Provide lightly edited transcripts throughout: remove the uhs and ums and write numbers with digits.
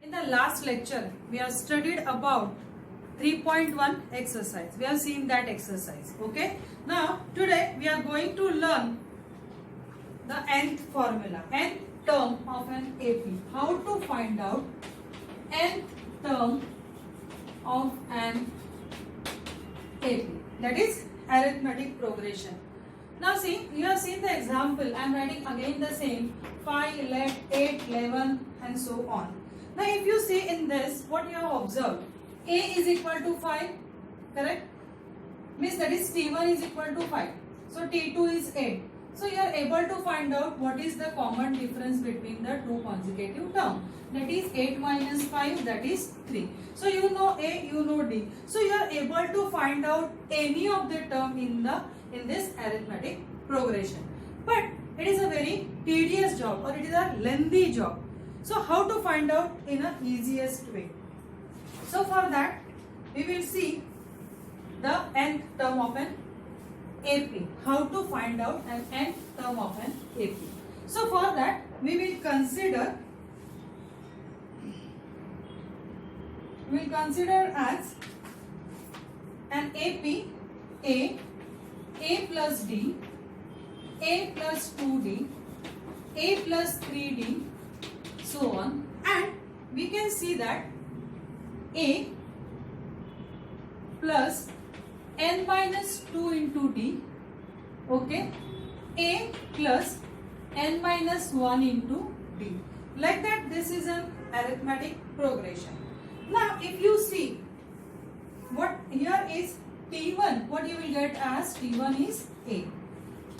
In the last lecture, we have studied about 3.1 exercise. We have seen that exercise. Okay. Now, today we are going to learn the nth formula, nth term of an AP. How to find out nth term of an AP. That is arithmetic progression. Now see, you have seen the example. I am writing again the same 5, 8, 11 and so on. Now if you see in this, what you have observed, A is equal to 5, correct? Means that is T1 is equal to 5. So T2 is 8. So you are able to find out what is the common difference between the two consecutive terms. That is 8 minus 5, that is 3. So you know A, you know D. So you are able to find out any of the term in this arithmetic progression. But it is a very tedious job or it is a lengthy job. So how to find out in an easiest way? So for that we will see the nth term of an AP. How to find out an nth term of an AP? So for that we will consider as an AP A plus D, A plus 2D, A plus 3D, so on, and we can see that A plus n minus 2 into D, okay, A plus n minus 1 into D. Like that, this is an arithmetic progression. Now if you see what here is T1, what you will get as T1 is A.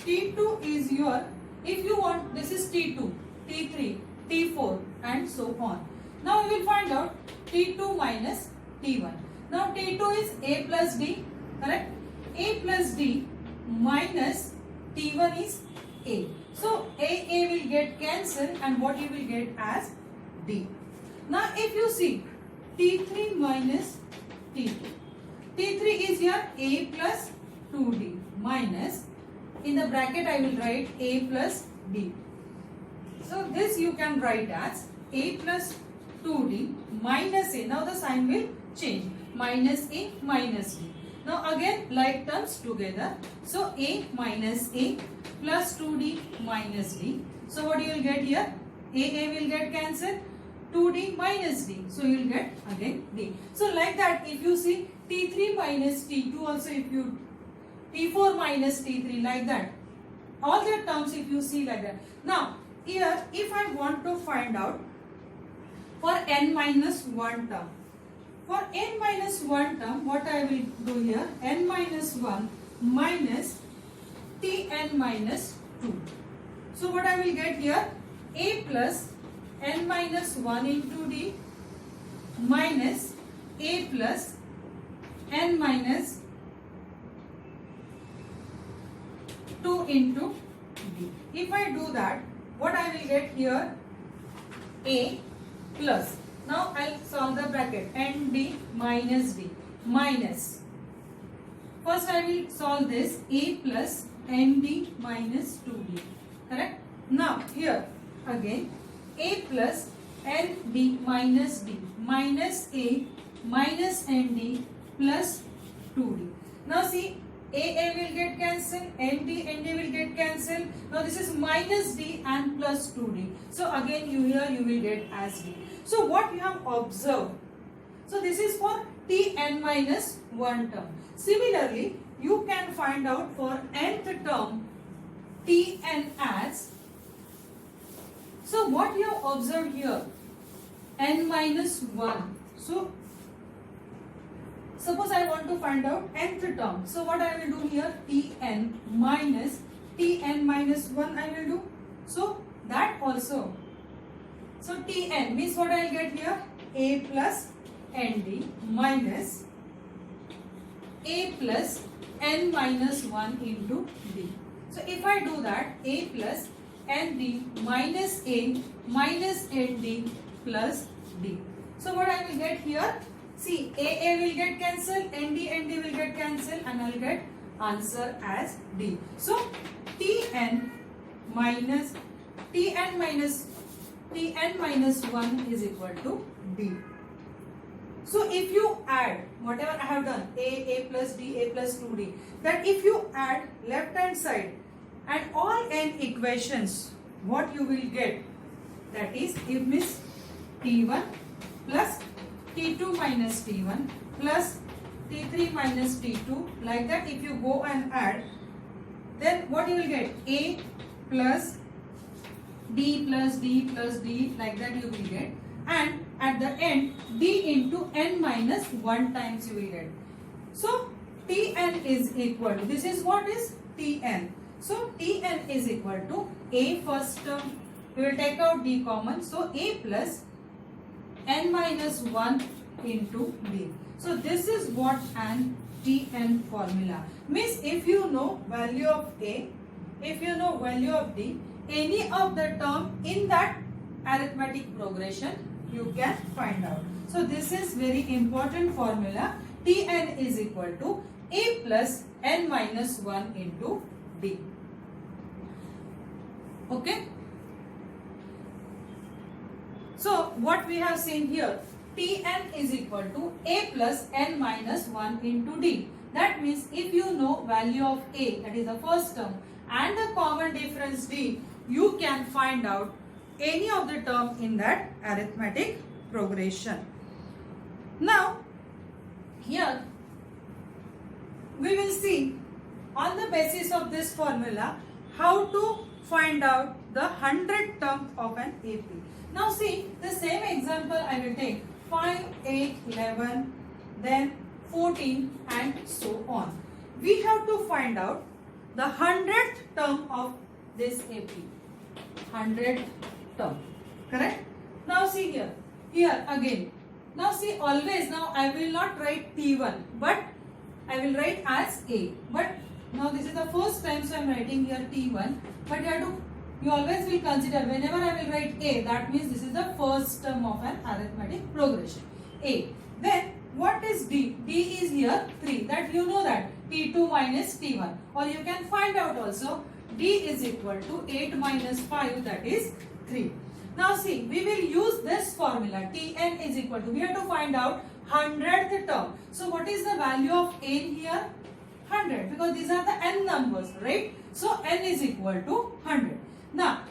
T2 is your, if you want, this is T2, T3, T4 and so on. Now we will find out T2 minus T1. Now T2 is A plus D, correct? A plus D minus T1 is A. So A will get cancelled and what you will get as D. Now if you see T3 minus T2. T3 is your A plus 2D minus, in the bracket I will write A plus D. So this you can write as A plus 2D minus A. Now the sign will change. Minus A minus D. Now again like terms together. So A minus A plus 2D minus D. So what you will get here? A will get cancelled. 2D minus D. So you will get again D. So like that, if you see T3 minus T2 also, if you T4 minus T3, like that, all the terms if you see like that. Now here if I want to find out for n minus 1 term, for n minus 1 term, what I will do here, n minus 1 minus Tn minus 2. So what I will get here, A plus n minus 1 into D minus A plus n minus 2 into D. If I do that, what I will get here, A plus, now I will solve the bracket, ND minus D minus, first I will solve this, A plus ND minus 2D, correct? Now here again A plus ND minus D minus A minus ND plus 2D. Now see, A will get cancelled, ND will get cancelled. Now this is minus D and plus 2D. So again you will get as D. So what you have observed, so this is for Tn minus 1 term. Similarly, you can find out for nth term Tn as, so what you have observed here, n minus 1. So suppose I want to find out nth term. So what I will do here, Tn minus 1 I will do. So that also. So Tn means what I will get here, A plus Nd minus A plus n minus 1 into D. So if I do that, A plus Nd minus A minus Nd plus D. So what I will get here, see, A will get cancelled, Nd will get cancelled and I will get answer as D. So Tn minus 1 is equal to D. So if you add whatever I have done, A plus D, A plus 2D, that if you add left hand side and all n equations, what you will get, that is, if miss T1 plus T2 minus T1 plus T3 minus T2, like that if you go and add, then what you will get, A plus D plus D plus D, like that you will get, and at the end D into n minus 1 times you will get. So Tn is equal to, this is what is Tn. So Tn is equal to A first term, we will take out D common, so A plus n minus 1 into D. So this is what an Tn formula means. If you know value of A, if you know value of D, any of the term in that arithmetic progression you can find out. So this is very important formula. Tn is equal to A plus n minus 1 into D. Okay. So what we have seen here, Tn is equal to A plus n minus 1 into D. That means if you know value of A, that is the first term, and the common difference D, you can find out any of the term in that arithmetic progression. Now here we will see on the basis of this formula how to find out the 100th term of an AP. Now see, the same example I will take 5, 8, 11, then 14 and so on. We have to find out the 100th term of this AP. 100th term. Correct? Now see here. Here again. Now see, always now I will not write T1 but I will write as A. But now this is the first time, so I am writing here T1. But you always will consider whenever I will write A, that means this is the first term of an arithmetic progression. A. Then what is D? D is here 3. That you know that T2 minus T1. Or you can find out also D is equal to 8 minus 5, that is 3. Now see, we will use this formula. Tn is equal to, we have to find out 100th term. So what is the value of n here? 100, because these are the n numbers, right? So n is equal to 100. Now,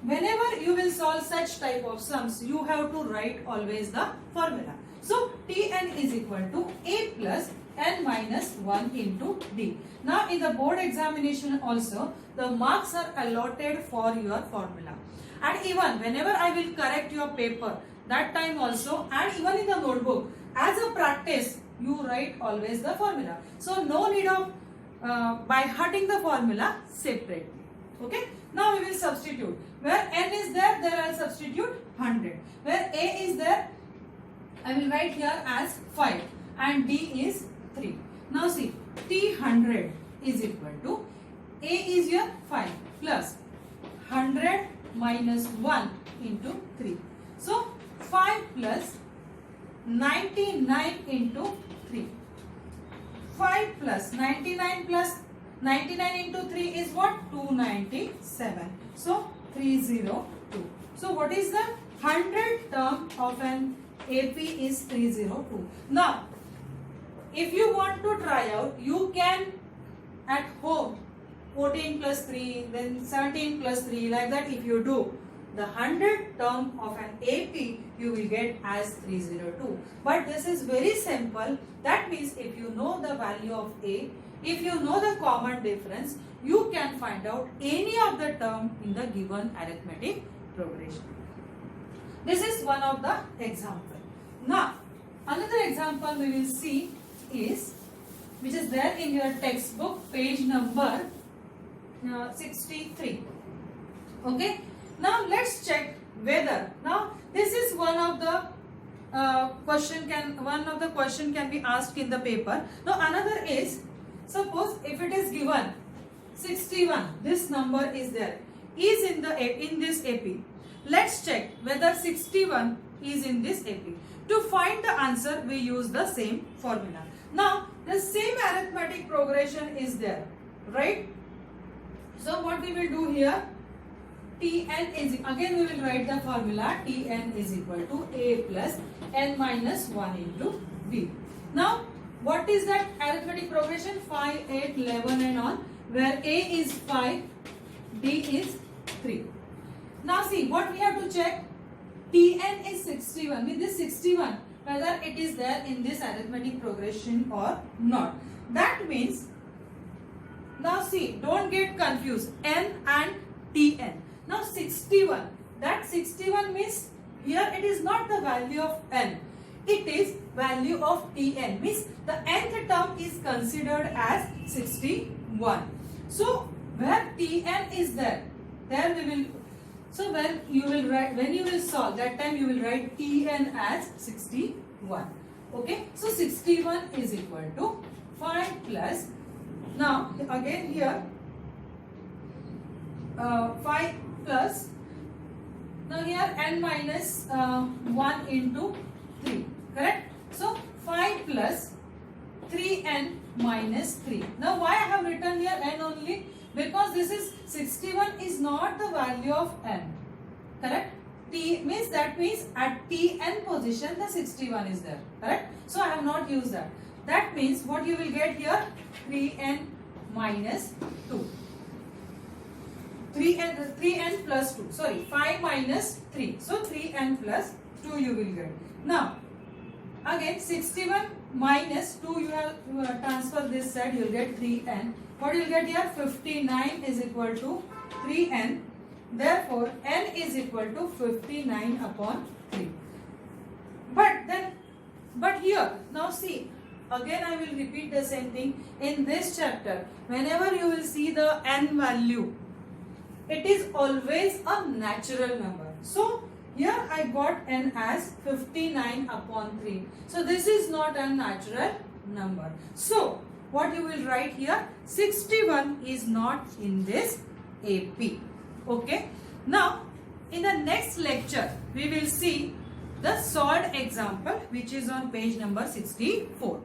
whenever you will solve such type of sums, you have to write always the formula. So Tn is equal to A plus n minus 1 into D. Now in the board examination also, the marks are allotted for your formula. And even whenever I will correct your paper, that time also, and even in the notebook, as a practice, you write always the formula. So no need of by hurting the formula separately. Okay. Now we will substitute. Where n is there, I will substitute 100. Where A is there, I will write here as 5 and D is 3. Now see, T100 is equal to A is your 5 plus 100 minus 1 into 3. So 5 plus 99 into 3. 5 plus 99 plus 99 into 3 is what? 297. So 302. So what is the 100th term of an AP is 302. Now, if you want to try out, you can at home 14 plus 3, then 17 plus 3, like that if you do, the 100th term of an AP you will get as 302. But this is very simple. That means if you know the value of A, if you know the common difference, you can find out any of the term in the given arithmetic progression. This is one of the example. Now, another example we will see is, which is there in your textbook, page number 63. Okay. Now let's check whether. Now this is one of the question can be asked in the paper. Now another is, suppose if it is given 61, this number is there, is in this AP. Let's check whether 61 is in this AP. To find the answer, we use the same formula. Now the same arithmetic progression is there, right? So what we will do here, Tn is, again we will write the formula. Tn is equal to A plus n minus 1 into B. Now what is that arithmetic progression? 5, 8, 11 and on, where A is 5, D is 3. Now see what we have to check. Tn is 61. With this 61, whether it is there in this arithmetic progression or not. That means, now see, don't get confused. N and Tn. Now 61. That 61 means here it is not the value of n. It is value of Tn. Means the nth term is considered as 61. So where Tn is there we will. So when you will solve, that time you will write Tn as 61. Okay. So 61 is equal to 5 plus. Now again here 5 plus. Now here n minus 1 into 3. Correct? So 5 plus 3n minus 3. Now why I have written here n only? Because this is 61 is not the value of n. Correct? T means, that means at Tn position the 61 is there. Correct? So I have not used that. That means what you will get here? 3n minus 2. 3n plus 2. Sorry, 5 minus 3. So 3n plus 2 you will get. Now again 61 minus 2 you have transfer this side, you will get 3n. What you will get here? 59 is equal to 3n. Therefore n is equal to 59 upon 3. But here now see, again I will repeat the same thing. In this chapter, whenever you will see the n value, it is always a natural number. So here I got n as 59 upon 3. So this is not a natural number. So what you will write here? 61 is not in this AP. Okay. Now in the next lecture we will see the solved example, which is on page number 64.